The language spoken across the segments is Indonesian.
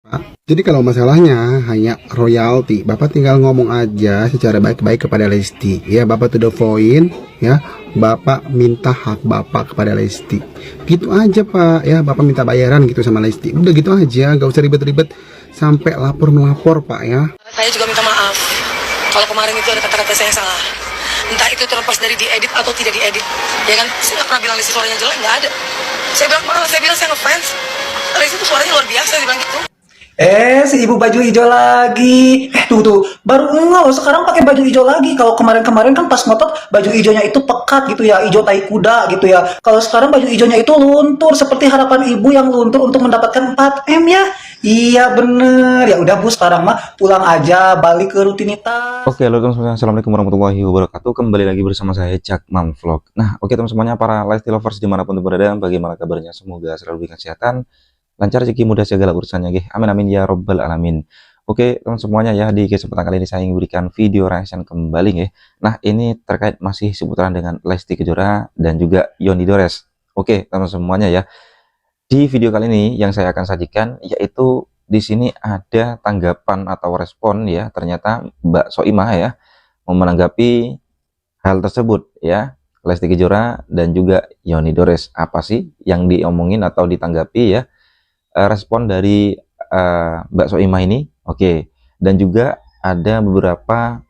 Pak, jadi kalau masalahnya hanya royalti, Bapak tinggal ngomong aja secara baik-baik kepada Lesti. Ya, Bapak to the point, ya. Bapak minta hak Bapak kepada Lesti. Gitu aja, Pak. Ya, Bapak minta bayaran gitu sama Lesti. Udah gitu aja, gak usah ribet-ribet sampai lapor melapor, Pak ya. Saya juga minta maaf kalau kemarin itu ada kata-kata saya yang salah. Entah itu terlepas dari diedit atau tidak diedit. Ya kan, saya nggak pernah bilang Lesti suaranya jelek, nggak ada. Saya bilang malah, saya bilang saya ngefans. Lesti itu suaranya luar biasa, saya bilang gitu. Si ibu baju hijau lagi. Tuh, baru enggak loh sekarang pakai baju hijau lagi. Kalau kemarin-kemarin kan pas ngotot baju hijaunya itu pekat gitu ya, hijau tai kuda gitu ya. Kalau sekarang baju hijaunya itu luntur seperti harapan ibu yang luntur untuk mendapatkan 4M ya. Iya bener. Ya udah Bu, sekarang mah pulang aja, balik ke rutinitas. Oke, halo teman-teman, assalamualaikum warahmatullahi wabarakatuh. Kembali lagi bersama saya Cak Mam Vlog. Nah, oke teman-temannya, para Lesti lovers dimanapun berada, bagaimana kabarnya? Semoga selalu diberikan kesehatan, lancar rezeki, mudah segala urusannya, gih. Amin amin ya robbal alamin. Oke teman semuanya ya, di kesempatan kali ini saya ingin berikan video reaction kembali ya. Nah, ini terkait masih seputaran dengan Lesti Kejora dan juga Yoni Dores. Oke teman semuanya ya. Di video kali ini yang saya akan sajikan yaitu di sini ada tanggapan atau respon ya, ternyata Mbak Soimah ya menanggapi hal tersebut ya, Lesti Kejora dan juga Yoni Dores. Apa sih yang diomongin atau ditanggapi ya, respon dari Mbak Soimah ini? Oke, dan juga ada beberapa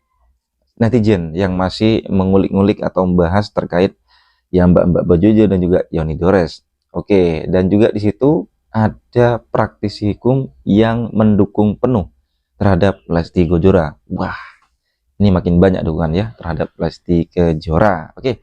netizen yang masih mengulik-ngulik atau membahas terkait ya Mbak Bajojo dan juga Yoni Dores. Oke, dan juga di situ ada praktisi hukum yang mendukung penuh terhadap Lesti Kejora. Wah, ini makin banyak dukungan ya terhadap Lesti Kejora. Oke,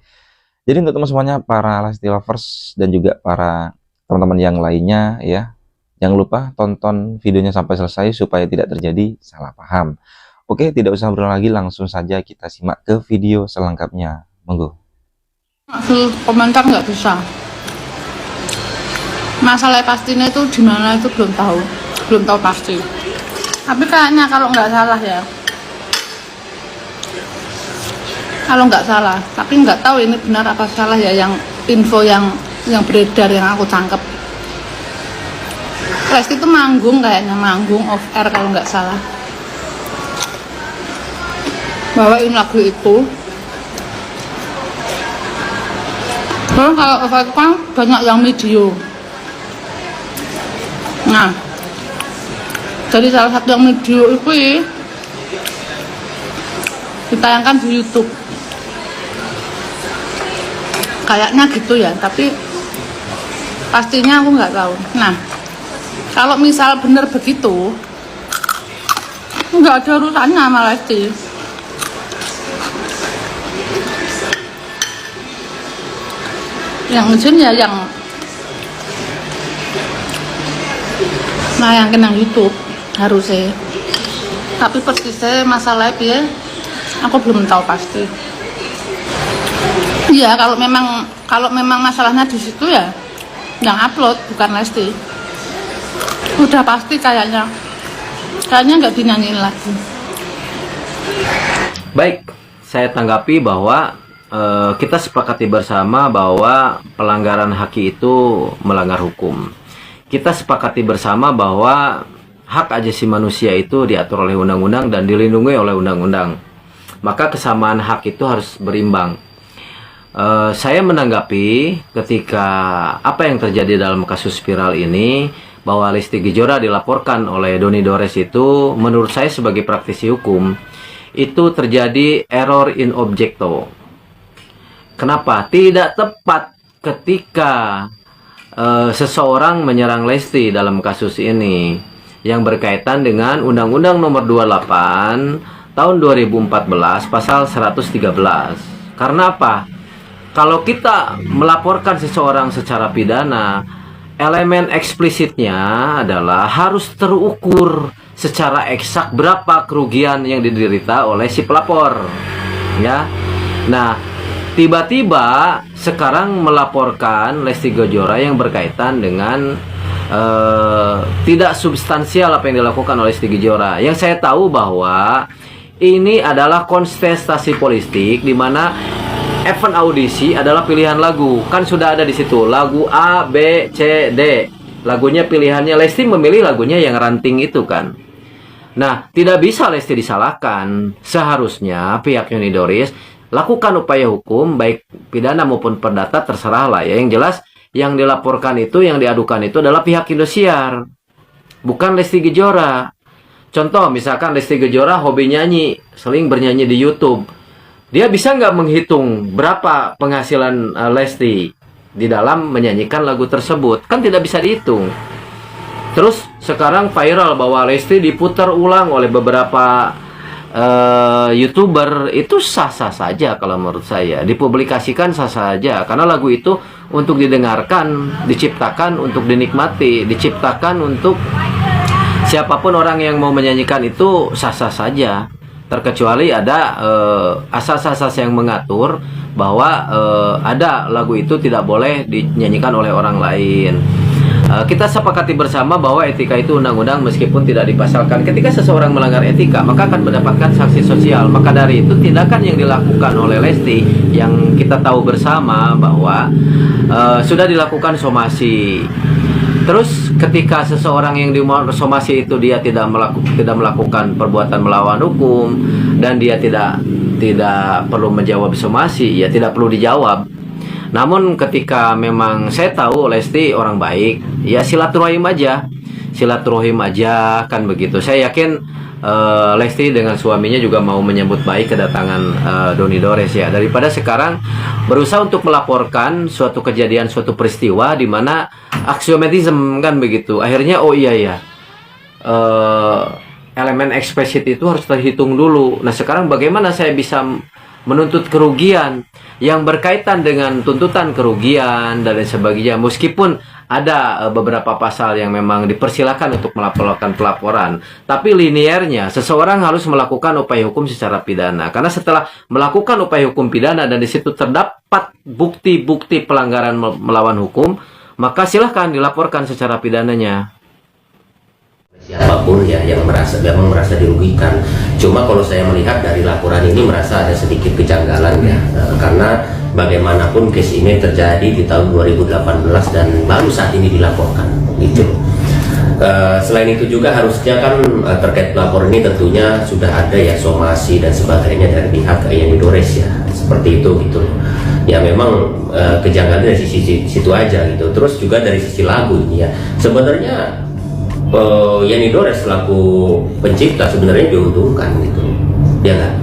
jadi untuk teman semuanya, para Lesti lovers dan juga para teman-teman yang lainnya ya, jangan lupa tonton videonya sampai selesai supaya tidak terjadi salah paham. Oke, tidak usah berulang lagi, langsung saja kita simak ke video selengkapnya. Monggo. Komentar nggak bisa. Masalah pastinya itu gimana itu belum tahu pasti. Tapi kayaknya kalau nggak salah ya, tapi nggak tahu ini benar apa salah ya, yang info yang beredar yang aku tangkap. Lesti itu manggung off air kalau nggak salah, bawain lagu itu. Terus kalau off air kan banyak yang video. Nah, jadi salah satu yang video itu ditayangkan di YouTube. Kayaknya gitu ya, tapi pastinya aku nggak tahu. Nah, kalau misal bener begitu, nggak ada urusannya sama Lesti. Yang izin ya yang nayangin yang YouTube harusnya. Tapi persisnya masalah ya, aku belum tahu pasti. Iya, kalau memang masalahnya di situ ya, yang upload bukan Lesti. Udah pasti kayaknya nggak dinyanyiin lagi. Baik, saya tanggapi bahwa kita sepakati bersama bahwa pelanggaran haki itu melanggar hukum. Kita sepakati bersama bahwa hak asasi manusia itu diatur oleh undang-undang dan dilindungi oleh undang-undang. Maka kesamaan hak itu harus berimbang. Saya menanggapi ketika apa yang terjadi dalam kasus viral ini, bahwa Lesti Kejora dilaporkan oleh Doni Dores itu, menurut saya sebagai praktisi hukum, itu terjadi error in objecto. Kenapa? Tidak tepat ketika seseorang menyerang Lesti dalam kasus ini yang berkaitan dengan Undang-Undang Nomor 28 Tahun 2014 Pasal 113. Karena apa? Kalau kita melaporkan seseorang secara pidana, elemen eksplisitnya adalah harus terukur secara eksak berapa kerugian yang diderita oleh si pelapor. Ya. Nah, tiba-tiba sekarang melaporkan Lesti Kejora yang berkaitan dengan tidak substansial apa yang dilakukan oleh Lesti Kejora. Yang saya tahu bahwa ini adalah kontestasi politik di mana event audisi adalah pilihan lagu. Kan sudah ada di situ lagu A, B, C, D. lagunya pilihannya. Lesti memilih lagunya yang ranting itu kan. Nah, tidak bisa Lesti disalahkan. Seharusnya pihak Yoni Doris lakukan upaya hukum, baik pidana maupun perdata, terserah lah ya. Yang jelas, yang dilaporkan itu, yang diadukan itu adalah pihak Indosiar, bukan Lesti Kejora. Contoh, misalkan Lesti Kejora hobi nyanyi, sering bernyanyi di YouTube. Dia bisa nggak menghitung berapa penghasilan Lesti di dalam menyanyikan lagu tersebut? Kan tidak bisa dihitung. Terus sekarang viral bahwa Lesti diputar ulang oleh beberapa YouTuber, itu sah-sah saja kalau menurut saya. Dipublikasikan sah-sah saja, karena lagu itu untuk didengarkan, diciptakan untuk dinikmati, diciptakan untuk siapapun orang yang mau menyanyikan itu sah-sah saja. Terkecuali ada asas-asas yang mengatur bahwa ada lagu itu tidak boleh dinyanyikan oleh orang lain. Kita sepakati bersama bahwa etika itu undang-undang meskipun tidak dipasalkan. Ketika seseorang melanggar etika, maka akan mendapatkan sanksi sosial. Maka dari itu tindakan yang dilakukan oleh Lesti, yang kita tahu bersama bahwa sudah dilakukan somasi. Terus ketika seseorang yang disomasi itu dia tidak melakukan perbuatan melawan hukum dan dia tidak perlu menjawab somasi, ya tidak perlu dijawab. Namun ketika memang saya tahu Lesti orang baik, ya silaturahim aja kan begitu. Saya yakin Lesti dengan suaminya juga mau menyambut baik kedatangan Doni Dores ya, daripada sekarang berusaha untuk melaporkan suatu kejadian, suatu peristiwa di mana aksiomatisme kan begitu. Akhirnya oh iya ya, elemen eksplisit itu harus terhitung dulu. Nah sekarang bagaimana saya bisa menuntut kerugian yang berkaitan dengan tuntutan kerugian dan lain sebagainya, meskipun ada beberapa pasal yang memang dipersilakan untuk melaporkan pelaporan, tapi linearnya seseorang harus melakukan upaya hukum secara pidana, karena setelah melakukan upaya hukum pidana dan di situ terdapat bukti-bukti pelanggaran melawan hukum, maka silahkan dilaporkan secara pidananya. Siapapun ya yang memang merasa dirugikan. Cuma kalau saya melihat dari laporan ini merasa ada sedikit kejanggalan ya, karena bagaimanapun case ini terjadi di tahun 2018 dan baru saat ini dilaporkan gitu. Selain itu juga harusnya kan terkait pelapor ini tentunya sudah ada ya somasi dan sebagainya dari pihak Yoni Dores ya, seperti itu gitu. Ya memang kejanggalan dari sisi situ aja gitu. Terus juga dari sisi lagu ini ya, sebenarnya Yoni Dores selaku pencipta sebenarnya diuntungkan gitu, ya nggak?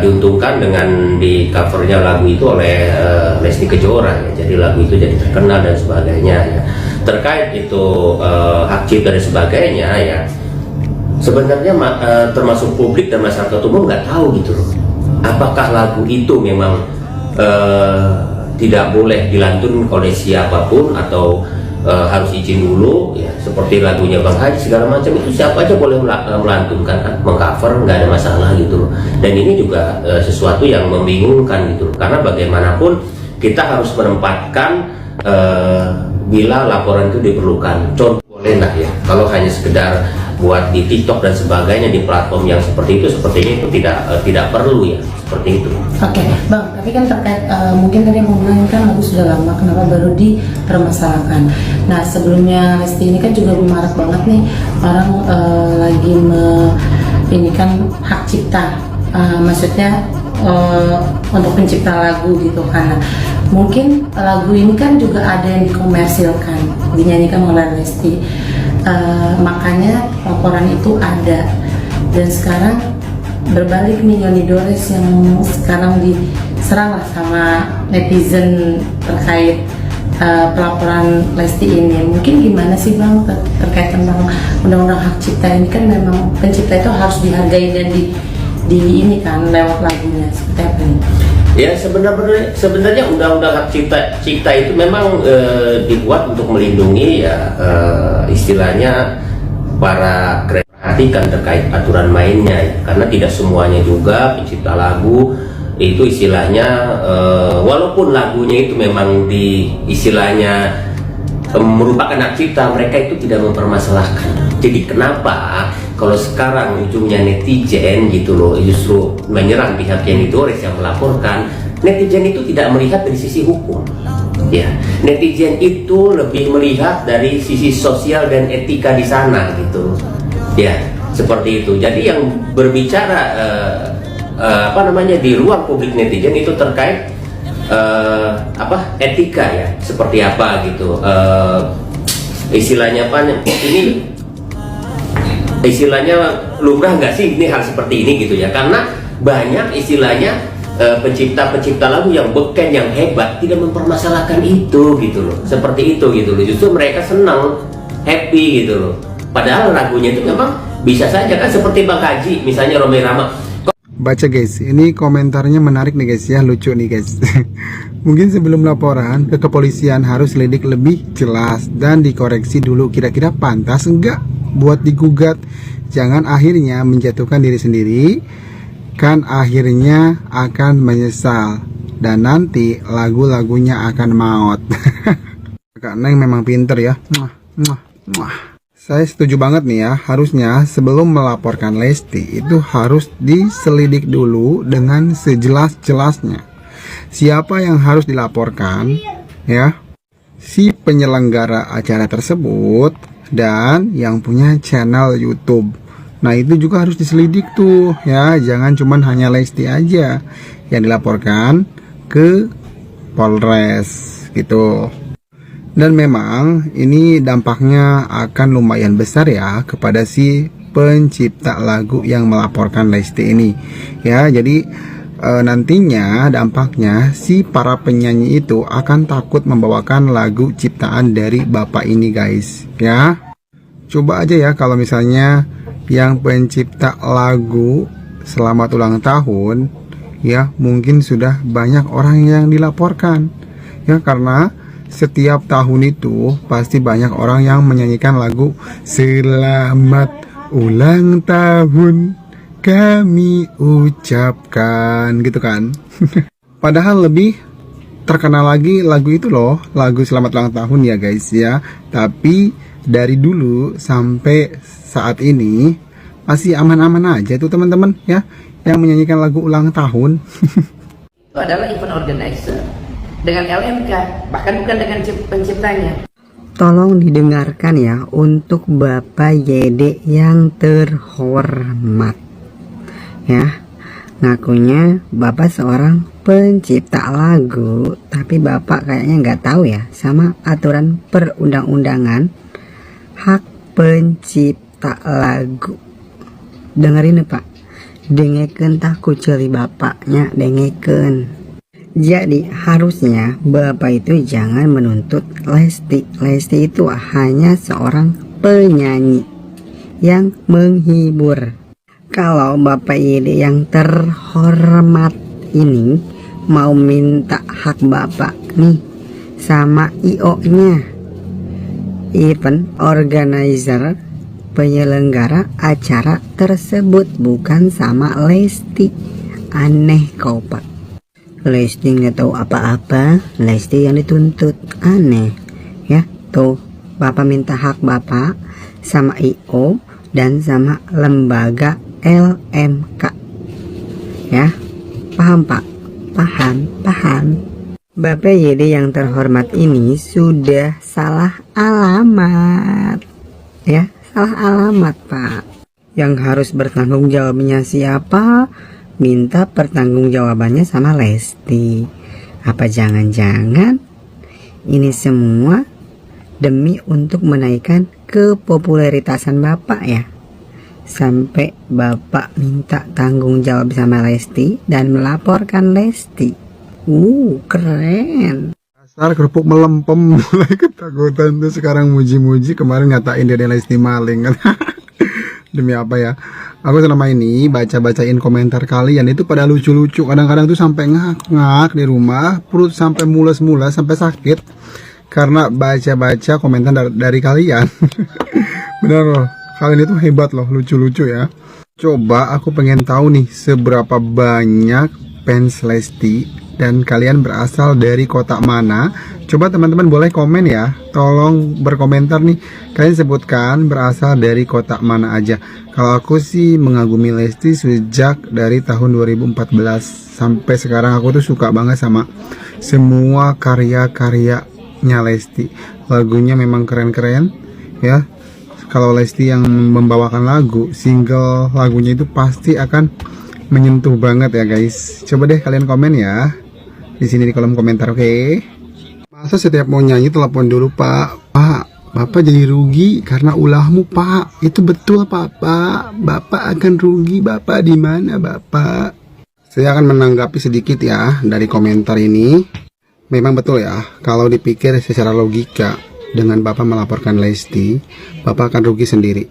Diuntungkan dengan di covernya lagu itu oleh Lesti Kejora ya, jadi lagu itu jadi terkenal dan sebagainya ya. Terkait itu hak cipta dan sebagainya ya, sebenarnya termasuk publik dan masyarakat umum nggak tahu gitu loh, apakah lagu itu memang tidak boleh dilantun oleh siapapun atau harus izin dulu ya, seperti lagunya Bang Haji segala macam itu siapa aja boleh melantunkan, mengcover, nggak ada masalah gitu loh. Dan ini juga sesuatu yang membingungkan gitu loh, karena bagaimanapun kita harus menempatkan bila laporan itu diperlukan. Contoh boleh lah ya, kalau hanya sekedar buat di TikTok dan sebagainya di platform yang seperti itu, sepertinya itu tidak perlu ya, seperti itu. Oke, Bang, tapi kan terkait mungkin tadi yang mau bilang kan lagu sudah lama, kenapa baru dipermasalahkan? Nah, sebelumnya Lesti ini kan juga marak banget nih orang lagi ini kan hak cipta, maksudnya untuk pencipta lagu gitu kan. Mungkin lagu ini kan juga ada yang dikomersilkan, dinyanyikan oleh Lesti. Makanya laporan itu ada, dan sekarang berbalik nih Yoni Dores yang sekarang diserang lah sama netizen terkait pelaporan Lesti ini. Mungkin gimana sih Bang terkait tentang undang-undang hak cipta ini? Kan memang pencipta itu harus dihargai dan di ini kan lewat lagunya, seperti apa nih? Ya sebenarnya undang-undang hak cipta itu memang dibuat untuk melindungi ya istilahnya para kreatikan terkait aturan mainnya ya. Karena tidak semuanya juga pencipta lagu itu istilahnya walaupun lagunya itu memang di istilahnya merupakan hak cipta, mereka itu tidak mempermasalahkan. Jadi kenapa kalau sekarang ujungnya netizen gitu loh justru menyerang pihak Yoni Dores yang melaporkan, netizen itu tidak melihat dari sisi hukum. Ya, netizen itu lebih melihat dari sisi sosial dan etika di sana gitu. Ya, seperti itu. Jadi yang berbicara di ruang publik netizen itu terkait etika ya, seperti apa gitu. Istilahnya apa? Ini istilahnya lumrah nggak sih ini hal seperti ini gitu ya? Karena banyak istilahnya pencipta-pencipta lagu yang beken, yang hebat tidak mempermasalahkan itu gitu loh, seperti itu gitu loh. Justru mereka senang, happy gitu loh. Padahal lagunya itu memang bisa saja kan seperti Bang Haji, misalnya Rhoma Irama. Baca guys, ini komentarnya menarik nih guys ya, lucu nih guys. Mungkin sebelum laporan ke kepolisian harus lidik lebih jelas dan dikoreksi dulu kira-kira pantas enggak buat digugat. Jangan akhirnya menjatuhkan diri sendiri, kan akhirnya akan menyesal dan nanti lagu-lagunya akan maut. Kak Neng memang pinter ya. Saya setuju banget nih ya, harusnya sebelum melaporkan Lesti itu harus diselidik dulu dengan sejelas-jelasnya. Siapa yang harus dilaporkan ya? Si penyelenggara acara tersebut dan yang punya channel YouTube. Nah itu juga harus diselidik tuh ya, jangan cuman hanya Lesti aja yang dilaporkan ke Polres gitu. Dan memang ini dampaknya akan lumayan besar ya kepada si pencipta lagu yang melaporkan Lesti ini ya. Jadi nantinya dampaknya si para penyanyi itu akan takut membawakan lagu ciptaan dari bapak ini guys ya. Coba aja ya kalau misalnya yang pencipta lagu selamat ulang tahun ya, mungkin sudah banyak orang yang dilaporkan ya, karena setiap tahun itu pasti banyak orang yang menyanyikan lagu selamat ulang tahun kami ucapkan gitu kan. Padahal lebih terkenal lagi lagu itu loh, lagu selamat ulang tahun ya guys ya. Tapi dari dulu sampai saat ini masih aman-aman aja tuh teman-teman ya yang menyanyikan lagu ulang tahun. Itu adalah event organizer dengan LMK, bahkan bukan dengan penciptanya. Tolong didengarkan ya untuk Bapak YD yang terhormat ya. Ngakunya Bapak seorang pencipta lagu, tapi Bapak kayaknya nggak tahu ya sama aturan perundang-undangan hak pencipta lagu. Dengerin Pak, dengeken tak kuceli bapaknya, dengeken. Jadi harusnya Bapak itu jangan menuntut Lesti. Lesti itu hanya seorang penyanyi yang menghibur. Kalau Bapak YD yang terhormat ini mau minta hak Bapak nih sama IO-nya, event organizer, penyelenggara acara tersebut, bukan sama Lesti. Aneh kau Pak. Lesti nggak tahu apa-apa, Lesti yang dituntut. Aneh ya. Tuh Bapak minta hak Bapak sama IO dan sama lembaga LMK ya. Paham Pak? Paham. Bapak YD yang terhormat ini sudah salah alamat ya, salah alamat Pak. Yang harus bertanggung jawabnya siapa? Minta pertanggungjawabannya sama Lesti. Apa jangan-jangan ini semua demi untuk menaikkan kepopuleritasan Bapak ya? Sampai Bapak minta tanggung jawab sama Lesti dan melaporkan Lesti. Keren. Dasar kerupuk melempem, mulai ketakutan tuh sekarang muji-muji, kemarin ngatain dia Lesti maling kan. Demi apa ya? Aku selama ini baca-bacain komentar kalian itu pada lucu-lucu. Kadang-kadang tuh sampai ngak-ngak di rumah, perut sampai mules-mules, sampai sakit karena baca-baca komentar dari kalian. Bener loh, kalian itu hebat loh, lucu-lucu ya. Coba aku pengen tahu nih seberapa banyak fans Lesti dan kalian berasal dari kota mana. Coba teman-teman boleh komen ya, tolong berkomentar nih, kalian sebutkan berasal dari kota mana aja. Kalau aku sih mengagumi Lesti sejak dari tahun 2014 sampai sekarang. Aku tuh suka banget sama semua karya-karyanya Lesti. Lagunya memang keren-keren ya. Kalau Lesti yang membawakan lagu, single lagunya itu pasti akan menyentuh banget ya guys. Coba deh kalian komen ya di sini di kolom komentar, oke? Masa setiap mau nyanyi telepon dulu, Pak? Pak, Bapak jadi rugi karena ulahmu, Pak. Itu betul, Pak. Bapak akan rugi. Bapak di mana, Bapak? Saya akan menanggapi sedikit ya dari komentar ini. Memang betul ya, kalau dipikir secara logika, dengan Bapak melaporkan Lesti, Bapak akan rugi sendiri.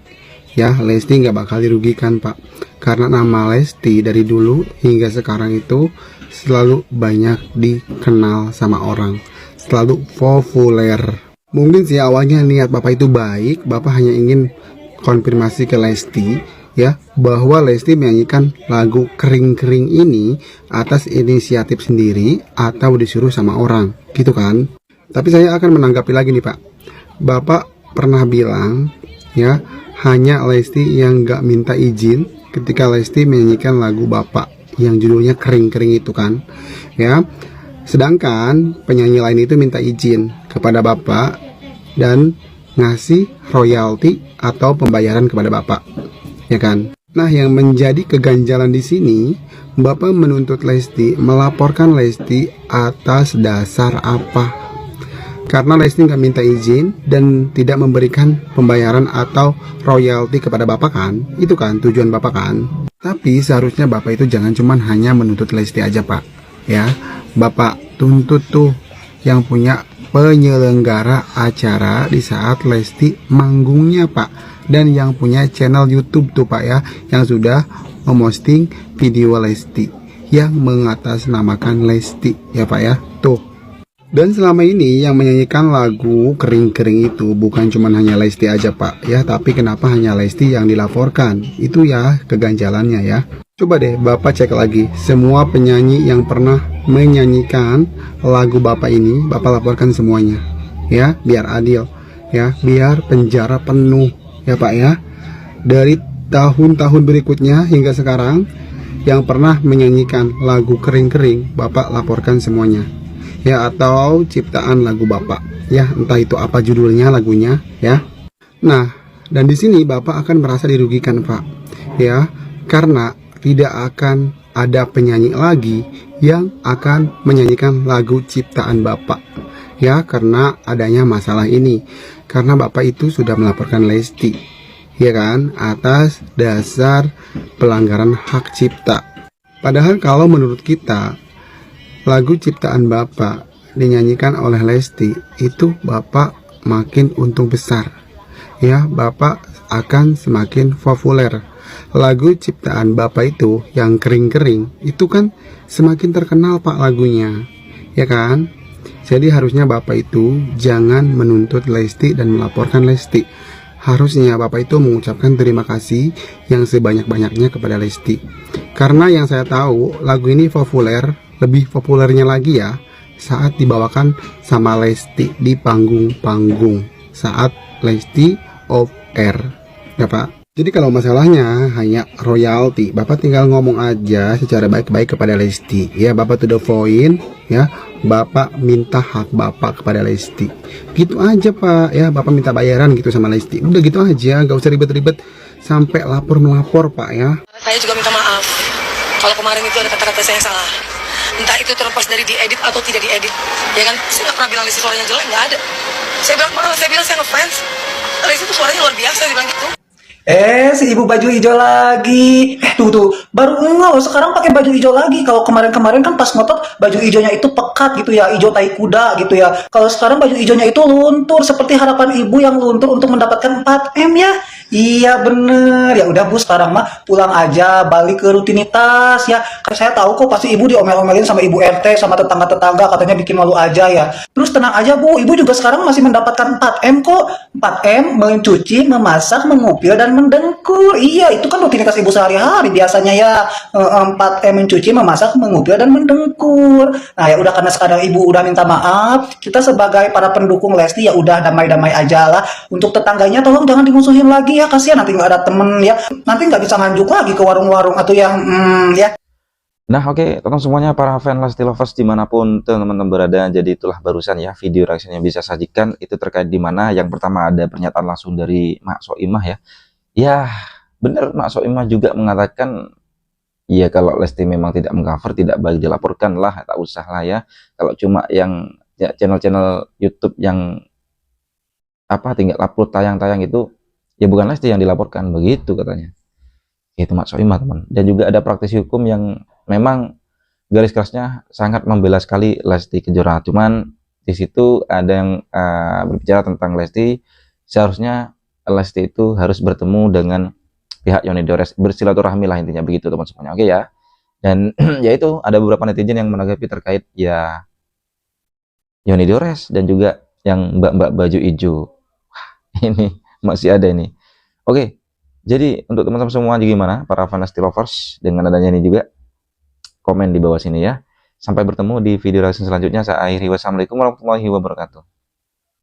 Ya, Lesti nggak bakal dirugikan, Pak. Karena nama Lesti dari dulu hingga sekarang itu selalu banyak dikenal sama orang. Selalu populer. Mungkin sih awalnya niat Bapak itu baik, Bapak hanya ingin konfirmasi ke Lesti ya, bahwa Lesti menyanyikan lagu kering-kering ini atas inisiatif sendiri atau disuruh sama orang, gitu kan. Tapi saya akan menanggapi lagi nih, Pak. Bapak pernah bilang ya, hanya Lesti yang gak minta izin ketika Lesti menyanyikan lagu Bapak yang judulnya kering-kering itu kan ya. Sedangkan penyanyi lain itu minta izin kepada Bapak dan ngasih royalti atau pembayaran kepada Bapak, ya kan? Nah, yang menjadi keganjalan di sini, Bapak menuntut Lesti, melaporkan Lesti atas dasar apa? Karena Lesti nggak minta izin dan tidak memberikan pembayaran atau royalti kepada Bapak kan? Itu kan tujuan Bapak kan? Tapi seharusnya Bapak itu jangan cuman hanya menuntut Lesti aja, Pak. Ya, Bapak tuntut tuh yang punya penyelenggara acara di saat Lesti manggungnya, Pak. Dan yang punya channel YouTube tuh, Pak ya, yang sudah memposting video Lesti yang mengatasnamakan Lesti ya, Pak ya. Tuh. Dan selama ini yang menyanyikan lagu kering-kering itu bukan cuma hanya Lesti aja, Pak ya, tapi kenapa hanya Lesti yang dilaporkan? Itu ya keganjalannya ya. Coba deh Bapak cek lagi semua penyanyi yang pernah menyanyikan lagu Bapak ini, Bapak laporkan semuanya ya, biar adil ya, biar penjara penuh ya, Pak ya. Dari tahun-tahun berikutnya hingga sekarang yang pernah menyanyikan lagu kering-kering, Bapak laporkan semuanya ya, atau ciptaan lagu Bapak ya, entah itu apa judulnya lagunya ya. Nah, dan di sini Bapak akan merasa dirugikan, Pak ya, karena tidak akan ada penyanyi lagi yang akan menyanyikan lagu ciptaan Bapak ya, karena adanya masalah ini. Karena Bapak itu sudah melaporkan Lesti ya kan, atas dasar pelanggaran hak cipta. Padahal kalau menurut kita lagu ciptaan Bapak dinyanyikan oleh Lesti, itu Bapak makin untung besar ya, Bapak akan semakin populer. Lagu ciptaan Bapak itu yang kering-kering itu kan semakin terkenal, Pak, lagunya ya kan. Jadi harusnya Bapak itu jangan menuntut Lesti dan melaporkan Lesti. Harusnya Bapak itu mengucapkan terima kasih yang sebanyak-banyaknya kepada Lesti. Karena yang saya tahu lagu ini populer, lebih populernya lagi ya saat dibawakan sama Lesti di panggung-panggung saat Lesti off air ya, Pak. Jadi kalau masalahnya hanya royalti, Bapak tinggal ngomong aja secara baik-baik kepada Lesti ya, Bapak to the point ya, Bapak minta hak Bapak kepada Lesti gitu aja, Pak ya. Bapak minta bayaran gitu sama Lesti, udah gitu aja, gak usah ribet-ribet sampai lapor-melapor, Pak ya. Saya juga minta maaf kalau kemarin itu ada kata-kata saya yang salah, entah itu terlepas dari diedit atau tidak diedit ya kan. Saya nggak pernah bilang Lesti suaranya jelek, nggak ada. Saya bilang saya ngefans Lesti itu suaranya luar biasa, saya bilang gitu. Si ibu baju hijau lagi. Tuh, baru enggak, sekarang pakai baju hijau lagi. Kalau kemarin-kemarin kan pas ngotot baju hijaunya itu pekat gitu ya, hijau tai kuda gitu ya. Kalau sekarang baju hijaunya itu luntur seperti harapan ibu yang luntur untuk mendapatkan 4M ya. Iya bener, ya udah Bu, sekarang mah pulang aja, balik ke rutinitas ya. Saya tahu kok pasti ibu diomel-omelin sama ibu RT, sama tetangga-tetangga, katanya bikin malu aja ya. Terus tenang aja Bu, ibu juga sekarang masih mendapatkan 4M kok. 4M, mencuci, memasak, mengupil, dan mendengkur. Iya, itu kan rutinitas ibu sehari-hari biasanya ya. 4M, mencuci, memasak, mengupil, dan mendengkur. Nah ya udah, karena sekarang ibu udah minta maaf, kita sebagai para pendukung Lesti ya udah damai-damai aja lah. Untuk tetangganya tolong jangan dimusuhin lagi ya, kasihan nanti nggak ada temen ya, nanti nggak bisa nganjuk lagi ke warung-warung atau yang ya. Nah, oke, teman semuanya para fan Lesti Lovers dimanapun teman-teman berada, jadi itulah barusan ya video reaction yang bisa sajikan itu terkait di mana yang pertama ada pernyataan langsung dari Mak Soimah ya. Ya, benar Mak Soimah juga mengatakan ya kalau Lesti memang tidak mengcover tidak baik dilaporkan lah, tak usah lah ya. Kalau cuma yang ya, channel-channel YouTube yang apa tinggal upload tayang-tayang itu ya bukan Lesti yang dilaporkan begitu katanya. Itu Mak Soimah teman. Dan juga ada praktisi hukum yang memang garis kerasnya sangat membela sekali Lesti Kejora. Cuman di situ ada yang berbicara tentang Lesti, seharusnya Lesti itu harus bertemu dengan pihak Yoni Dores, bersilaturahmi lah intinya begitu teman semuanya. Oke ya. Dan ya itu ada beberapa netizen yang menanggapi terkait ya Yoni Dores dan juga yang mbak-mbak baju hijau. Wah, ini masih ada ini. Oke. Jadi untuk teman-teman semua gimana para fan Lesti Lovers dengan adanya ini juga komen di bawah sini ya. Sampai bertemu di video reaction selanjutnya. Saya akhiri. Wassalamualaikum warahmatullahi wabarakatuh.